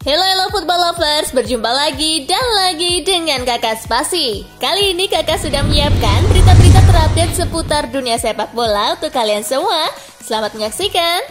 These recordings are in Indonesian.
Hello football lovers, berjumpa lagi dan lagi dengan Kakak Spasi. Kali ini Kakak sudah menyiapkan berita-berita terupdate seputar dunia sepak bola untuk kalian semua. Selamat menyaksikan.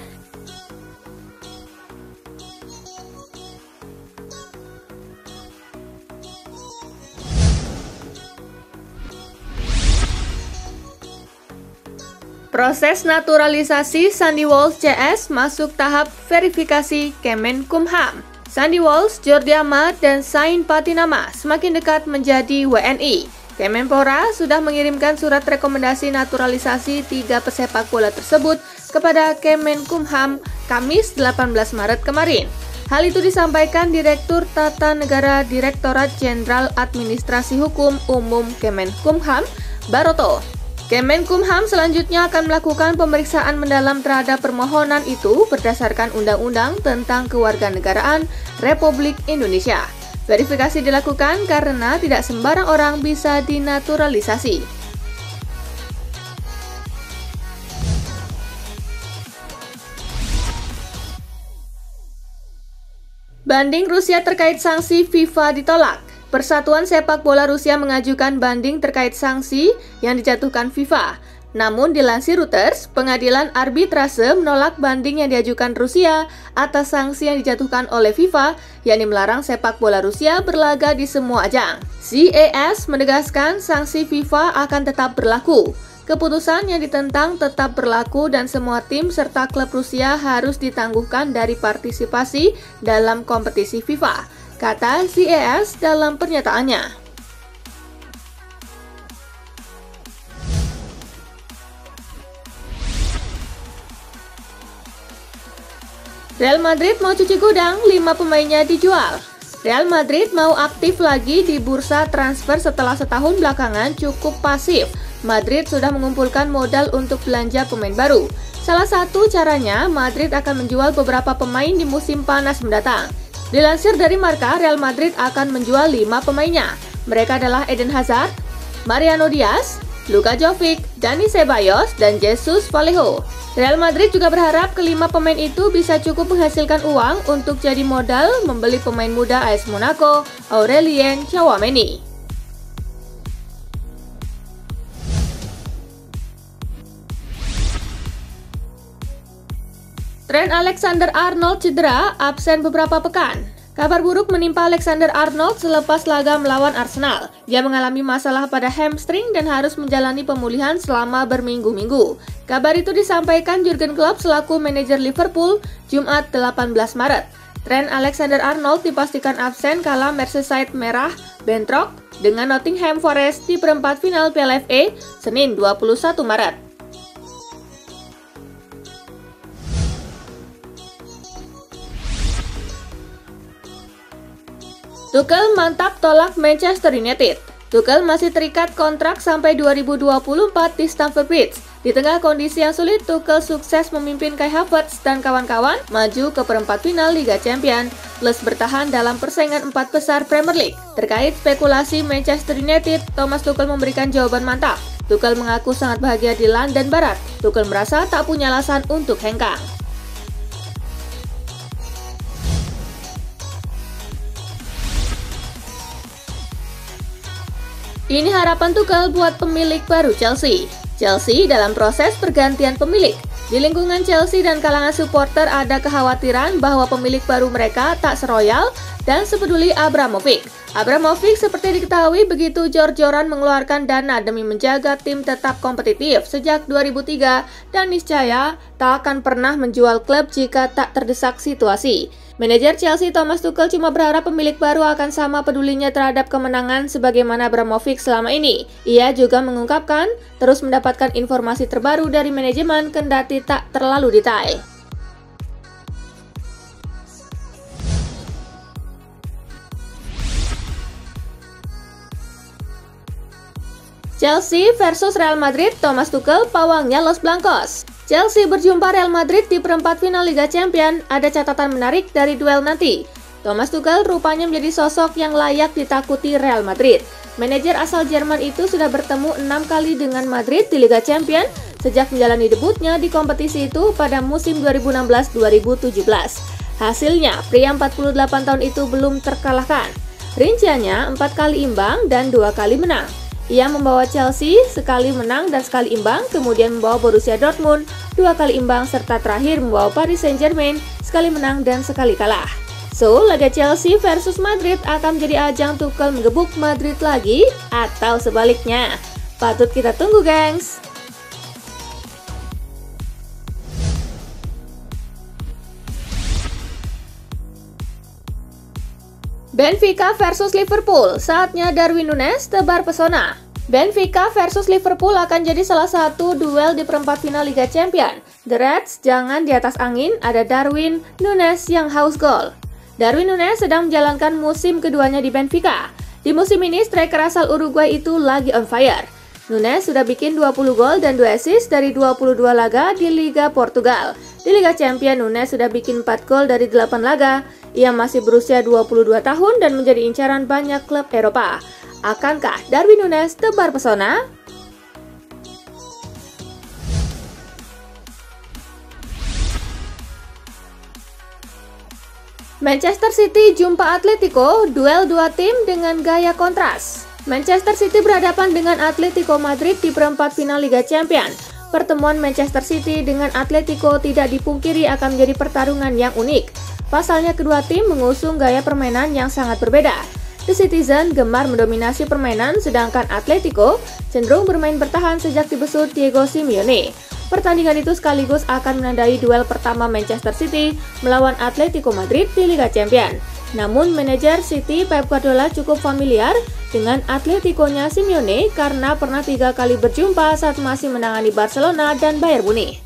Proses naturalisasi Sandy Walsh CS masuk tahap verifikasi Kemenkumham. Sandy Walsh, Jordi Amat, dan Zain Patinama semakin dekat menjadi WNI. Kemenpora sudah mengirimkan surat rekomendasi naturalisasi 3 pesepak bola tersebut kepada Kemenkumham Kamis 18 Maret kemarin. Hal itu disampaikan Direktur Tata Negara Direktorat Jenderal Administrasi Hukum Umum Kemenkumham, Baroto. Kemenkumham selanjutnya akan melakukan pemeriksaan mendalam terhadap permohonan itu berdasarkan Undang-Undang tentang Kewarganegaraan Republik Indonesia. Verifikasi dilakukan karena tidak sembarang orang bisa dinaturalisasi. Banding Rusia terkait sanksi FIFA ditolak. Persatuan Sepak Bola Rusia mengajukan banding terkait sanksi yang dijatuhkan FIFA. Namun dilansir Reuters, pengadilan arbitrase menolak banding yang diajukan Rusia atas sanksi yang dijatuhkan oleh FIFA, yakni melarang sepak bola Rusia berlaga di semua ajang. CAS menegaskan sanksi FIFA akan tetap berlaku. Keputusan yang ditentang tetap berlaku dan semua tim serta klub Rusia harus ditangguhkan dari partisipasi dalam kompetisi FIFA, kata CAS dalam pernyataannya. Real Madrid mau cuci gudang, 5 pemainnya dijual. Real Madrid mau aktif lagi di bursa transfer setelah setahun belakangan cukup pasif. Madrid sudah mengumpulkan modal untuk belanja pemain baru. Salah satu caranya, Madrid akan menjual beberapa pemain di musim panas mendatang. Dilansir dari Marca, Real Madrid akan menjual 5 pemainnya. Mereka adalah Eden Hazard, Mariano Diaz, Luka Jovic, Dani Ceballos, dan Jesus Vallejo. Real Madrid juga berharap kelima pemain itu bisa cukup menghasilkan uang untuk jadi modal membeli pemain muda AS Monaco, Aurelien Tchouaméni. Trent Alexander-Arnold cedera, absen beberapa pekan. Kabar buruk menimpa Alexander-Arnold selepas laga melawan Arsenal. Dia mengalami masalah pada hamstring dan harus menjalani pemulihan selama berminggu-minggu. Kabar itu disampaikan Jurgen Klopp selaku manajer Liverpool Jumat 18 Maret. Trent Alexander-Arnold dipastikan absen kala Merseyside merah bentrok dengan Nottingham Forest di perempat final Piala FA Senin 21 Maret. Tuchel mantap tolak Manchester United. Tuchel masih terikat kontrak sampai 2024 di Stamford Bridge. Di tengah kondisi yang sulit, Tuchel sukses memimpin Kai Havertz dan kawan-kawan maju ke perempat final Liga Champions, plus bertahan dalam persaingan 4 besar Premier League. Terkait spekulasi Manchester United, Thomas Tuchel memberikan jawaban mantap. Tuchel mengaku sangat bahagia di London Barat. Tuchel merasa tak punya alasan untuk hengkang. Ini harapan Tuchel buat pemilik baru Chelsea. Chelsea dalam proses pergantian pemilik. Di lingkungan Chelsea dan kalangan supporter ada kekhawatiran bahwa pemilik baru mereka tak seroyal dan sepeduli Abramovich. Abramovich seperti diketahui begitu jor-joran mengeluarkan dana demi menjaga tim tetap kompetitif sejak 2003 dan niscaya tak akan pernah menjual klub jika tak terdesak situasi. Manajer Chelsea Thomas Tuchel cuma berharap pemilik baru akan sama pedulinya terhadap kemenangan sebagaimana Abramovich selama ini. Ia juga mengungkapkan terus mendapatkan informasi terbaru dari manajemen kendati tak terlalu detail. Chelsea versus Real Madrid, Thomas Tuchel pawangnya Los Blancos. Chelsea berjumpa Real Madrid di perempat final Liga Champions. Ada catatan menarik dari duel nanti. Thomas Tuchel rupanya menjadi sosok yang layak ditakuti Real Madrid. Manajer asal Jerman itu sudah bertemu 6 kali dengan Madrid di Liga Champions sejak menjalani debutnya di kompetisi itu pada musim 2016-2017. Hasilnya, pria 48 tahun itu belum terkalahkan. Rinciannya 4 kali imbang dan 2 kali menang. Ia membawa Chelsea sekali menang dan sekali imbang, kemudian membawa Borussia Dortmund 2 kali imbang, serta terakhir membawa Paris Saint-Germain sekali menang dan sekali kalah. So, laga Chelsea versus Madrid akan menjadi ajang Tuchel menggebuk Madrid lagi atau sebaliknya? Patut kita tunggu, gengs! Benfica versus Liverpool, saatnya Darwin Núñez tebar pesona. Benfica versus Liverpool akan jadi salah satu duel di perempat final Liga Champions. The Reds jangan di atas angin, ada Darwin Núñez yang haus gol. Darwin Núñez sedang menjalankan musim keduanya di Benfica. Di musim ini, striker asal Uruguay itu lagi on fire. Núñez sudah bikin 20 gol dan 2 assist dari 22 laga di Liga Portugal. Di Liga Champions, Núñez sudah bikin 4 gol dari 8 laga. Ia masih berusia 22 tahun dan menjadi incaran banyak klub Eropa. Akankah Darwin Núñez tebar pesona? Manchester City jumpa Atletico, duel dua tim dengan gaya kontras. Manchester City berhadapan dengan Atletico Madrid di perempat final Liga Champions. Pertemuan Manchester City dengan Atletico tidak dipungkiri akan menjadi pertarungan yang unik. Pasalnya kedua tim mengusung gaya permainan yang sangat berbeda. The Citizen gemar mendominasi permainan, sedangkan Atletico cenderung bermain bertahan sejak dibesut Diego Simeone. Pertandingan itu sekaligus akan menandai duel pertama Manchester City melawan Atletico Madrid di Liga Champions. Namun manajer City Pep Guardiola cukup familiar dengan Atletico-nya Simeone karena pernah 3 kali berjumpa saat masih menangani Barcelona dan Bayern Munich.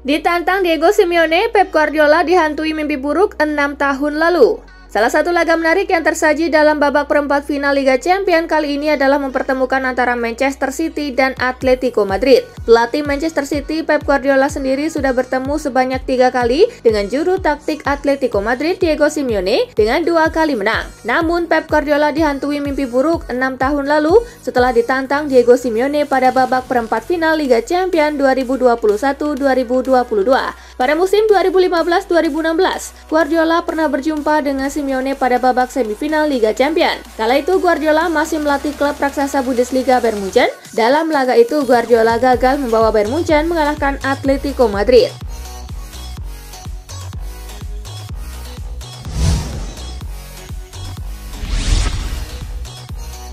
Ditantang Diego Simeone, Pep Guardiola dihantui mimpi buruk 6 tahun lalu. Salah satu laga menarik yang tersaji dalam babak perempat final Liga Champions kali ini adalah mempertemukan antara Manchester City dan Atletico Madrid. Pelatih Manchester City, Pep Guardiola sendiri sudah bertemu sebanyak 3 kali dengan juru taktik Atletico Madrid, Diego Simeone, dengan 2 kali menang. Namun, Pep Guardiola dihantui mimpi buruk 6 tahun lalu setelah ditantang Diego Simeone pada babak perempat final Liga Champions 2021-2022. Pada musim 2015-2016, Guardiola pernah berjumpa dengan Simeone pada babak semifinal Liga Champions. Kala itu Guardiola masih melatih klub raksasa Bundesliga Bayern Munchen. Dalam laga itu Guardiola gagal membawa Bayern Munchen mengalahkan Atletico Madrid.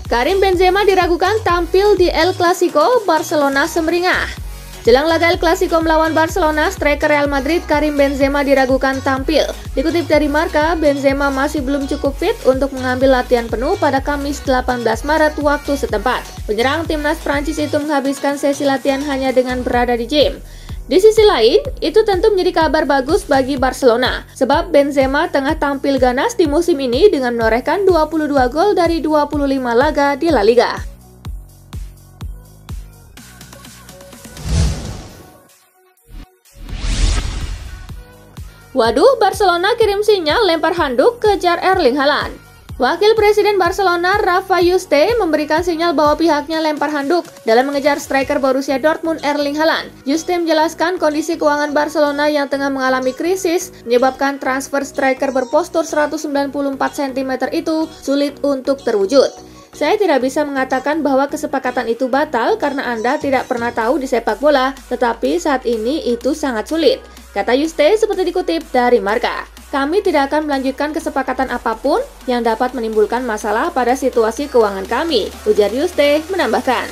Karim Benzema diragukan tampil di El Clasico, Barcelona semeringah. Jelang laga El Clasico melawan Barcelona, striker Real Madrid Karim Benzema diragukan tampil. Dikutip dari Marca, Benzema masih belum cukup fit untuk mengambil latihan penuh pada Kamis 18 Maret waktu setempat. Penyerang timnas Prancis itu menghabiskan sesi latihan hanya dengan berada di gym. Di sisi lain, itu tentu menjadi kabar bagus bagi Barcelona, sebab Benzema tengah tampil ganas di musim ini dengan menorehkan 22 gol dari 25 laga di La Liga. Waduh, Barcelona kirim sinyal lempar handuk kejar Erling Haaland. Wakil Presiden Barcelona, Rafa Yuste, memberikan sinyal bahwa pihaknya lempar handuk dalam mengejar striker Borussia Dortmund Erling Haaland. Yuste menjelaskan kondisi keuangan Barcelona yang tengah mengalami krisis menyebabkan transfer striker berpostur 194 cm itu sulit untuk terwujud. Saya tidak bisa mengatakan bahwa kesepakatan itu batal karena Anda tidak pernah tahu di sepak bola, tetapi saat ini itu sangat sulit, kata Yuste seperti dikutip dari Marca. Kami tidak akan melanjutkan kesepakatan apapun yang dapat menimbulkan masalah pada situasi keuangan kami, ujar Yuste menambahkan.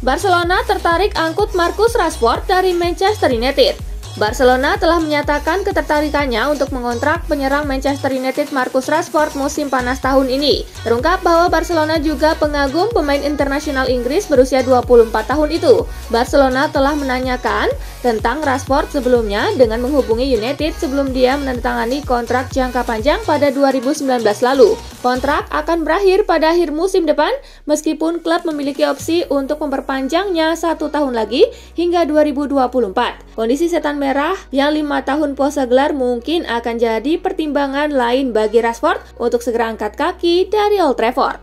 Barcelona tertarik angkut Marcus Rashford dari Manchester United. Barcelona telah menyatakan ketertarikannya untuk mengontrak penyerang Manchester United Marcus Rashford musim panas tahun ini. Terungkap bahwa Barcelona juga pengagum pemain internasional Inggris berusia 24 tahun itu. Barcelona telah menanyakan tentang Rashford sebelumnya dengan menghubungi United sebelum dia menandatangani kontrak jangka panjang pada 2019 lalu. Kontrak akan berakhir pada akhir musim depan, meskipun klub memiliki opsi untuk memperpanjangnya 1 tahun lagi hingga 2024. Kondisi Setan Merah yang 5 tahun puasa gelar mungkin akan jadi pertimbangan lain bagi Rashford untuk segera angkat kaki dari Old Trafford.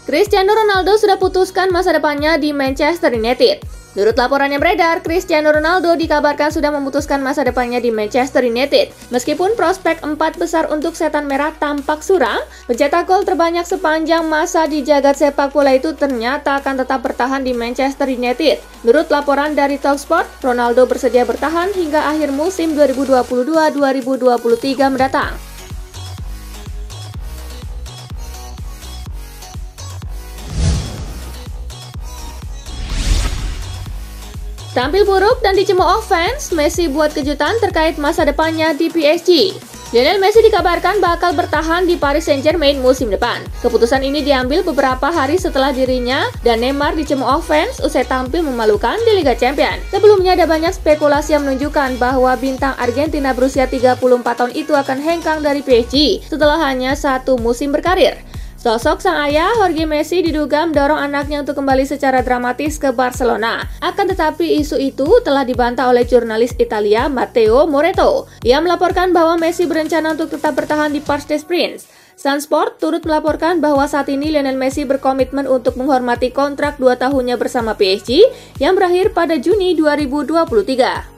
Cristiano Ronaldo sudah putuskan masa depannya di Manchester United. Menurut laporan yang beredar, Cristiano Ronaldo dikabarkan sudah memutuskan masa depannya di Manchester United. Meskipun prospek 4 besar untuk Setan Merah tampak suram, pencetak gol terbanyak sepanjang masa di jagat sepak bola itu ternyata akan tetap bertahan di Manchester United. Menurut laporan dari Talksport, Ronaldo bersedia bertahan hingga akhir musim 2022-2023 mendatang. Tampil buruk dan dicemooh fans, Messi buat kejutan terkait masa depannya di PSG. Lionel Messi dikabarkan bakal bertahan di Paris Saint-Germain musim depan. Keputusan ini diambil beberapa hari setelah dirinya dan Neymar dicemooh fans usai tampil memalukan di Liga Champions. Sebelumnya ada banyak spekulasi yang menunjukkan bahwa bintang Argentina berusia 34 tahun itu akan hengkang dari PSG setelah hanya 1 musim berkarir. Sosok sang ayah, Jorge Messi, diduga mendorong anaknya untuk kembali secara dramatis ke Barcelona. Akan tetapi isu itu telah dibantah oleh jurnalis Italia Matteo Moretto. Ia melaporkan bahwa Messi berencana untuk tetap bertahan di Parc des Princes. Sunsport turut melaporkan bahwa saat ini Lionel Messi berkomitmen untuk menghormati kontrak 2 tahunnya bersama PSG yang berakhir pada Juni 2023.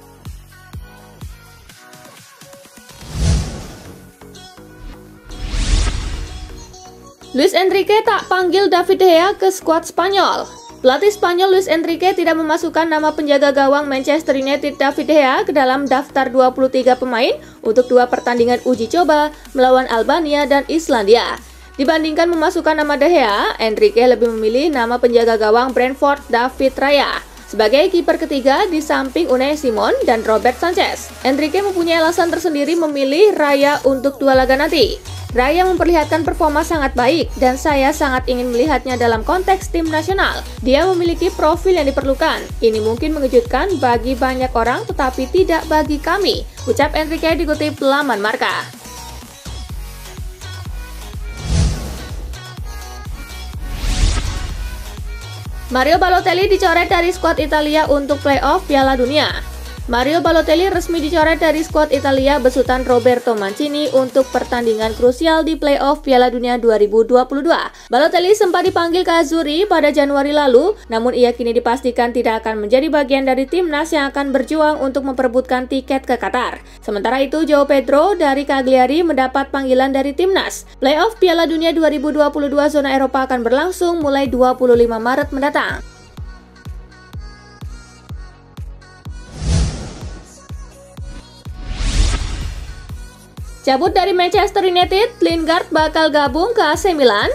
Luis Enrique tak panggil David De Gea ke skuad Spanyol. Pelatih Spanyol Luis Enrique tidak memasukkan nama penjaga gawang Manchester United David De Gea ke dalam daftar 23 pemain untuk 2 pertandingan uji coba melawan Albania dan Islandia. Dibandingkan memasukkan nama De Gea, Enrique lebih memilih nama penjaga gawang Brentford David Raya sebagai kiper ketiga di samping Unai Simon dan Robert Sanchez. Enrique mempunyai alasan tersendiri memilih Raya untuk 2 laga nanti. Raya memperlihatkan performa sangat baik dan saya sangat ingin melihatnya dalam konteks tim nasional. Dia memiliki profil yang diperlukan. Ini mungkin mengejutkan bagi banyak orang tetapi tidak bagi kami, ucap Enrique dikutip laman Marca. Mario Balotelli dicoret dari skuad Italia untuk playoff Piala Dunia. Mario Balotelli resmi dicoret dari skuad Italia besutan Roberto Mancini untuk pertandingan krusial di playoff Piala Dunia 2022. Balotelli sempat dipanggil ke Azzurri pada Januari lalu, namun ia kini dipastikan tidak akan menjadi bagian dari timnas yang akan berjuang untuk memperebutkan tiket ke Qatar. Sementara itu, João Pedro dari Cagliari mendapat panggilan dari timnas. Playoff Piala Dunia 2022 zona Eropa akan berlangsung mulai 25 Maret mendatang. Cabut dari Manchester United, Lingard bakal gabung ke AC Milan.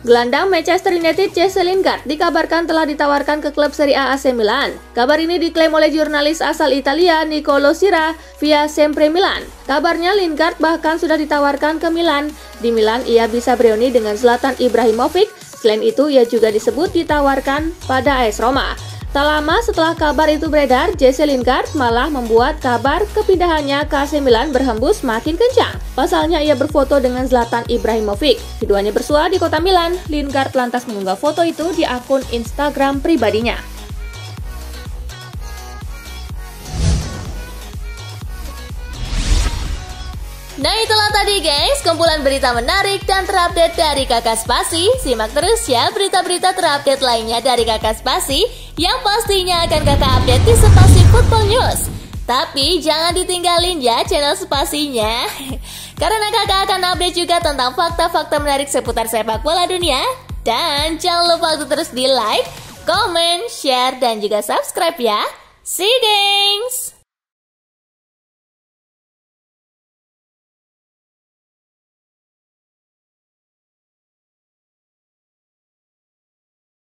Gelandang Manchester United Jesse Lingard dikabarkan telah ditawarkan ke klub Serie A AC Milan. Kabar ini diklaim oleh jurnalis asal Italia Nicolo Sira via Sempre Milan. Kabarnya Lingard bahkan sudah ditawarkan ke Milan. Di Milan ia bisa bereuni dengan Zlatan Ibrahimovic. Selain itu ia juga disebut ditawarkan pada AS Roma. Tak lama setelah kabar itu beredar, Jesse Lingard malah membuat kabar kepindahannya ke AC Milan berhembus makin kencang. Pasalnya ia berfoto dengan Zlatan Ibrahimovic. Keduanya bersua di kota Milan. Lingard lantas mengunggah foto itu di akun Instagram pribadinya. Nah itulah tadi guys, kumpulan berita menarik dan terupdate dari Kakak Spasi. Simak terus ya berita-berita terupdate lainnya dari Kakak Spasi yang pastinya akan Kakak update di Spasi Football News. Tapi jangan ditinggalin ya channel Spasinya, karena Kakak akan update juga tentang fakta-fakta menarik seputar sepak bola dunia. Dan jangan lupa untuk terus di like, comment, share, dan juga subscribe ya. See you guys!